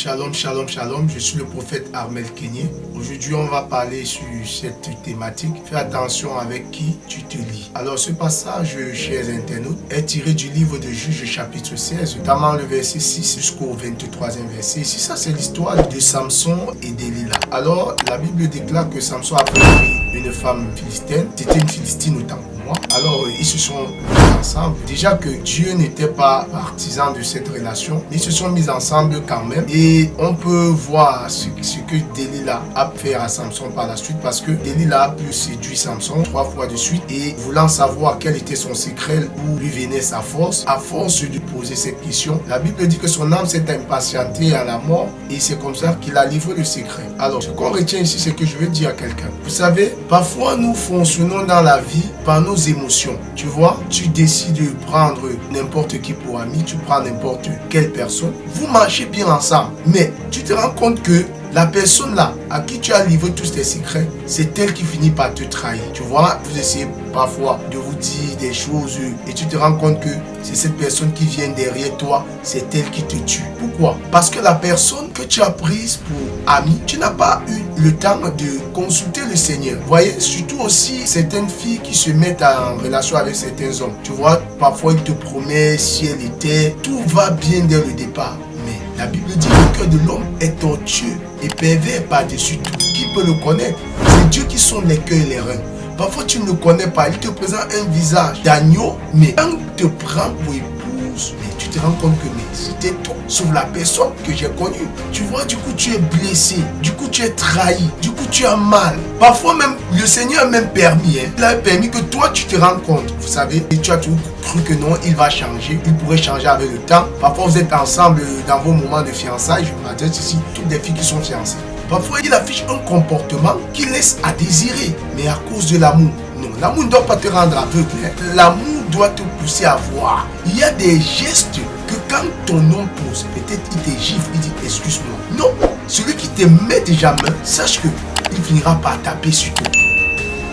Shalom, shalom, shalom. Je suis le prophète Armel Kenyé. Aujourd'hui, on va parler sur cette thématique. Fais attention avec qui tu te lis. Alors, ce passage, chers internautes, est tiré du livre de Juges, chapitre 16, notamment le verset 6 jusqu'au 23e verset. Ici, ça, c'est l'histoire de Samson et Delilah. Alors, la Bible déclare que Samson a pris une femme philistine. C'était une philistine autant pour moi. Alors, ils se sont mis ensemble. Déjà que Dieu n'était pas partisan de cette relation, ils se sont mis ensemble quand même. Et on peut voir ce que Delilah a fait à Samson par la suite, parce que Delilah a pu séduire Samson 3 fois de suite, et voulant savoir quel était son secret, où lui venait sa force, à force de poser cette question, la Bible dit que son âme s'est impatientée à la mort, et c'est comme ça qu'il a livré le secret. Alors, ce qu'on retient ici, c'est que je veux dire à quelqu'un, vous savez, parfois nous fonctionnons dans la vie par nos émotions. Tu vois, tu décides de prendre n'importe qui pour ami, tu prends n'importe quelle personne, vous marchez bien ensemble, mais tu te rends compte que la personne là, à qui tu as livré tous tes secrets, c'est elle qui finit par te trahir. Tu vois, vous essayez parfois de vous dire des choses et tu te rends compte que c'est cette personne qui vient derrière toi, c'est elle qui te tue. Pourquoi? Parce que la personne que tu as prise pour amie, tu n'as pas eu le temps de consulter le Seigneur. Vous voyez, surtout aussi certaines filles qui se mettent en relation avec certains hommes. Tu vois, parfois ils te promettent ciel et terre, tout va bien dès le départ. Mais la Bible dit que le cœur de l'homme est tortueux et pervers par-dessus tout. Qui peut le connaître? C'est Dieu qui sonde les cœurs et les reins. Parfois tu ne le connais pas, il te présente un visage d'agneau, mais quand il te prend pour épouse, mais tu te rends compte que c'était tout, sauf la personne que j'ai connue. Tu vois, du coup tu es blessé, du coup tu es trahi, du coup tu as mal. Parfois même, le Seigneur a même permis, il a permis que toi tu te rends compte, vous savez, et tu as toujours cru que non, il va changer, il pourrait changer avec le temps. Parfois vous êtes ensemble dans vos moments de fiançailles, je m'adresse ici, toutes les filles qui sont fiancées. Parfois, il affiche un comportement qui laisse à désirer, mais à cause de l'amour. Non, l'amour ne doit pas te rendre aveugle. L'amour doit te pousser à voir. Il y a des gestes que quand ton homme pose, peut-être il te gifle, il dit excuse-moi. Non, celui qui te met déjà main, sache qu'il finira par taper sur toi.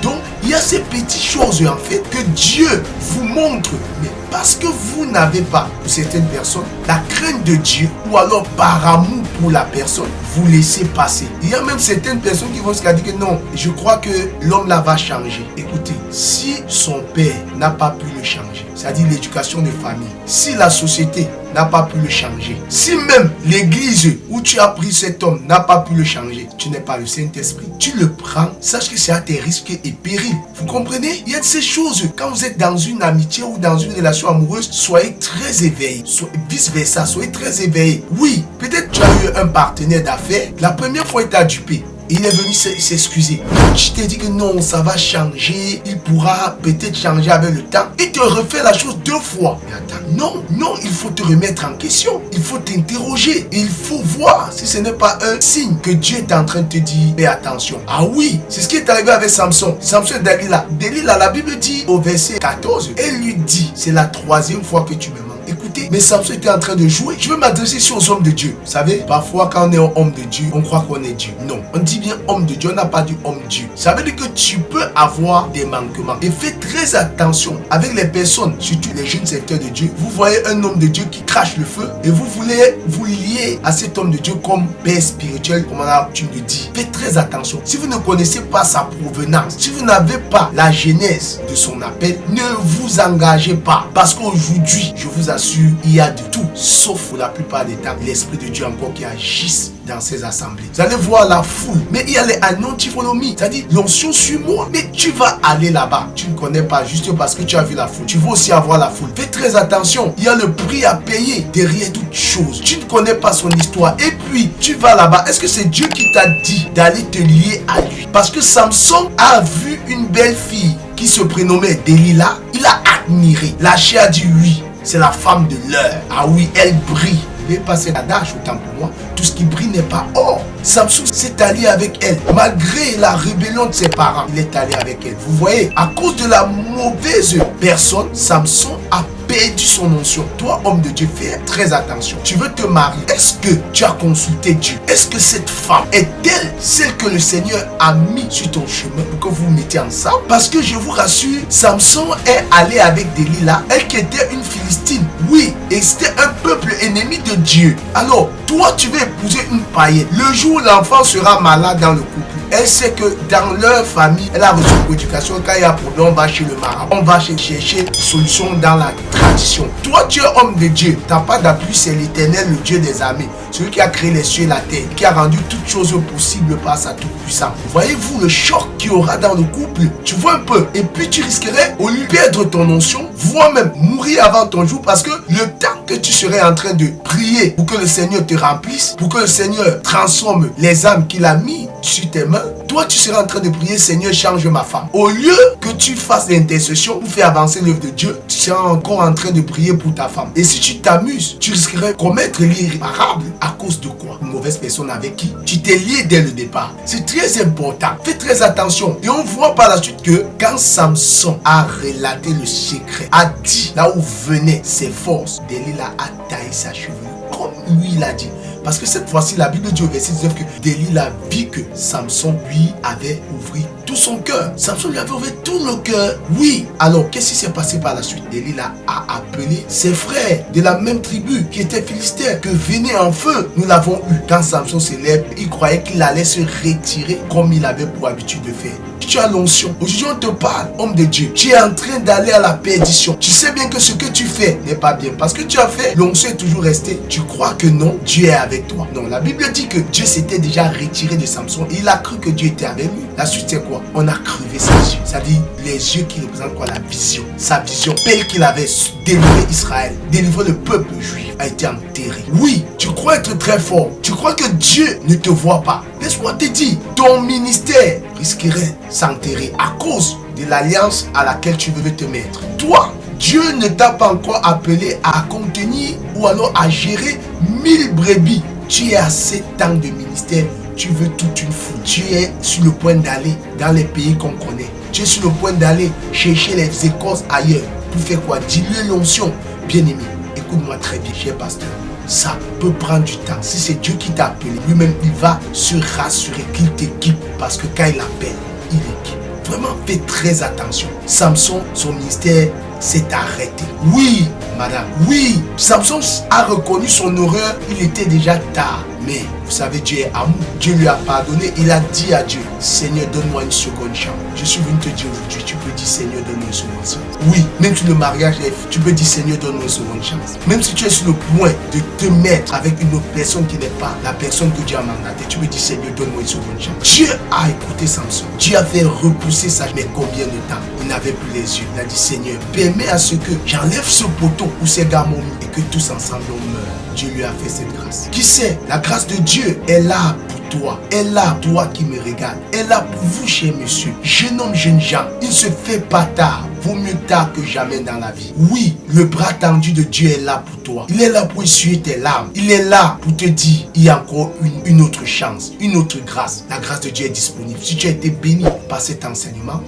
Donc, il y a ces petites choses en fait que Dieu vous montre, mais parce que vous n'avez pas, pour certaines personnes, la crainte de Dieu, ou alors par amour pour la personne, vous laissez passer. Il y a même certaines personnes qui vont se dire que non, je crois que l'homme là va changer. Écoutez, si son père n'a pas pu le changer, c'est-à-dire l'éducation de famille, si la société n'a pas pu le changer, si même l'église où tu as pris cet homme n'a pas pu le changer, tu n'es pas le Saint-Esprit, tu le prends, sache que c'est à tes risques et périls. Vous comprenez? Il y a de ces choses, quand vous êtes dans une amitié ou dans une relation amoureuse, soyez très éveillés, vice versa, soyez très éveillés. Oui, peut-être tu as eu un partenaire d'affaires, la première fois il t'a dupé, il est venu s'excuser. Je t'ai dit que non, ça va changer. Il pourra peut-être changer avec le temps. Il te refait la chose 2 fois. Mais attends, non, il faut te remettre en question. Il faut t'interroger. Il faut voir si ce n'est pas un signe que Dieu est en train de te dire fais attention. Ah oui, c'est ce qui est arrivé avec Samson. Samson et Delilah. Delilah, la Bible dit au verset 14, elle lui dit, c'est la 3e fois que tu me manques. Écoutez, mais Samson était en train de jouer. Je veux m'adresser ici aux hommes de Dieu. Vous savez, parfois quand on est un homme de Dieu, on croit qu'on est Dieu. Non, on dit bien homme de Dieu, on n'a pas dit homme Dieu. Ça veut dire que tu peux avoir des manquements. Et fais très attention avec les personnes, surtout les jeunes secteurs de Dieu. Vous voyez un homme de Dieu qui crache le feu et vous voulez vous lier à cet homme de Dieu comme père spirituel, comme on a l'habitude de dire. Faites très attention. Si vous ne connaissez pas sa provenance, si vous n'avez pas la genèse de son appel, ne vous engagez pas. Parce qu'aujourd'hui, je vous assure, il y a de tout, sauf pour la plupart des temps, l'Esprit de Dieu encore qui agisse dans ces assemblées. Vous allez voir la foule, mais il y a les anontifolomie, c'est-à-dire l'onction sur moi, mais tu vas aller là-bas. Tu ne connais pas juste parce que tu as vu la foule. Tu vas aussi avoir la foule. Fais très attention, il y a le prix à payer derrière toute chose. Tu ne connais pas son histoire et puis tu vas là-bas. Est-ce que c'est Dieu qui t'a dit d'aller te lier à lui? Parce que Samson a vu une belle fille qui se prénommait Delilah. Il a admiré. La chair a dit oui. C'est la femme de l'heure. Ah oui, elle brille. Je vais passer l'adage autant pour moi. Tout ce qui brille n'est pas or. Samson s'est allié avec elle. Malgré la rébellion de ses parents, il est allé avec elle. Vous voyez, à cause de la mauvaise personne, Samson a perdu son onction. Toi, homme de Dieu, fais très attention. Tu veux te marier. Est-ce que tu as consulté Dieu? Est-ce que cette femme est-elle celle que le Seigneur a mis sur ton chemin pour que vous vous mettiez ensemble? Parce que je vous rassure, Samson est allé avec Delilah, elle qui était une Philistine. Oui, et c'était un peuple ennemi de Dieu. Alors, toi, tu veux épouser une païenne. Le jour où l'enfant sera malade dans le couple, elle sait que dans leur famille, elle a reçu une éducation. Quand il y a un problème, on va chez le marabout. On va chercher solution dans la tradition. Toi, tu es homme de Dieu. Tu n'as pas d'appui, c'est l'Éternel, le Dieu des armées. Celui qui a créé les cieux et la terre, qui a rendu toutes choses possibles par sa toute-puissance. Voyez-vous le choc qu'il y aura dans le couple? Tu vois un peu. Et puis tu risquerais, au lieu de perdre ton onction, voire même mourir avant ton jour, parce que le temps que tu serais en train de prier pour que le Seigneur te remplisse, pour que le Seigneur transforme les âmes qu'il a mis sur tes mains, toi tu seras en train de prier, Seigneur, change ma femme. Au lieu que tu fasses l'intercession pour faire avancer l'œuvre de Dieu, tu seras encore en train de prier pour ta femme. Et si tu t'amuses, tu risquerais de commettre l'irréparable. À cause de quoi? Une mauvaise personne avec qui tu t'es lié dès le départ. C'est très important. Fais très attention. Et on voit par la suite que quand Samson a relaté le secret, a dit là où venaient ses forces, Delilah a taillé sa chevelure. Comme lui l'a dit. Parce que cette fois-ci, la Bible dit au verset 19 que Delilah vit que Samson lui avait ouvert tout son cœur. Samson lui avait ouvert tout le cœur. Oui. Alors, qu'est-ce qui s'est passé par la suite? Delilah a appelé ses frères de la même tribu qui étaient philistins, que venez en feu. Nous l'avons eu. Quand Samson se lève, il croyait qu'il allait se retirer comme il avait pour habitude de faire. Tu as l'onction. Aujourd'hui, on te parle, homme de Dieu. Tu es en train d'aller à la perdition. Tu sais bien que ce que tu fais n'est pas bien. Parce que tu as fait, l'onction est toujours restée. Tu crois que non, Dieu est avec toi. Non, la Bible dit que Dieu s'était déjà retiré de Samson. Et il a cru que Dieu était avec lui. La suite, c'est quoi? On a crevé ses yeux. C'est-à-dire les yeux qui représentent quoi? La vision. Sa vision, telle qu'il avait délivré Israël, délivré le peuple juif, a été enterrée. Oui, tu crois être très fort. Tu crois que Dieu ne te voit pas. Laisse-moi te dire, ton ministère risquerait s'enterrer à cause de l'alliance à laquelle tu veux te mettre. Toi, Dieu ne t'a pas encore appelé à contenir ou alors à gérer 1000 brebis. Tu es à 7 ans de ministère, tu veux toute une foule. Tu es sur le point d'aller dans les pays qu'on connaît. Tu es sur le point d'aller chercher les écorces ailleurs. Pour faire quoi? Diluer l'onction. Bien-aimé, écoute-moi très bien, cher pasteur. Ça peut prendre du temps. Si c'est Dieu qui t'a appelé, lui-même, il va se rassurer qu'il t'équipe. Parce que quand il appelle, il équipe. Vraiment, fais très attention. Samson, son ministère s'est arrêté. Oui, madame, oui. Samson a reconnu son horreur. Il était déjà tard. Mais vous savez, Dieu est amour. Dieu lui a pardonné. Il a dit à Dieu, Seigneur, donne-moi une seconde chance. Je suis venu te dire aujourd'hui, tu peux dire, Seigneur, donne-moi une seconde chance. Oui, même si le mariage est, tu peux dire, Seigneur, donne-moi une seconde chance. Même si tu es sur le point de te mettre avec une autre personne qui n'est pas la personne que Dieu a mandatée, tu peux dire, Seigneur, donne-moi une seconde chance. Dieu a écouté Samson. Dieu a fait repousser ça. Mais combien de temps? Il n'avait plus les yeux. Il a dit, Seigneur, permets à ce que j'enlève ce poteau où ces gars m'ont mis et que tous ensemble on meurt. Dieu lui a fait cette grâce. Qui sait? La grâce de Dieu est là pour toi. Elle est là, toi qui me regarde. Elle est là pour vous, cher monsieur. Jeune homme, jeune gens. Il ne se fait pas tard. Vaut mieux tard que jamais dans la vie. Oui, le bras tendu de Dieu est là pour toi. Il est là pour essuyer tes larmes. Il est là pour te dire, il y a encore une autre chance, une autre grâce. La grâce de Dieu est disponible. Si tu as été béni par cet enseignement,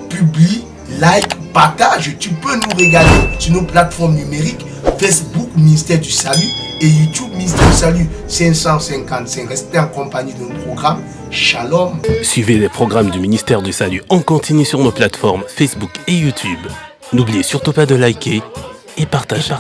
publie, like, partage. Tu peux nous regarder sur nos plateformes numériques, Facebook, Ministère du Salut, et YouTube, Ministère du Salut 555. Restez en compagnie de nos programmes. Shalom. Suivez les programmes du Ministère du Salut en continu sur nos plateformes Facebook et YouTube. N'oubliez surtout pas de liker et partager.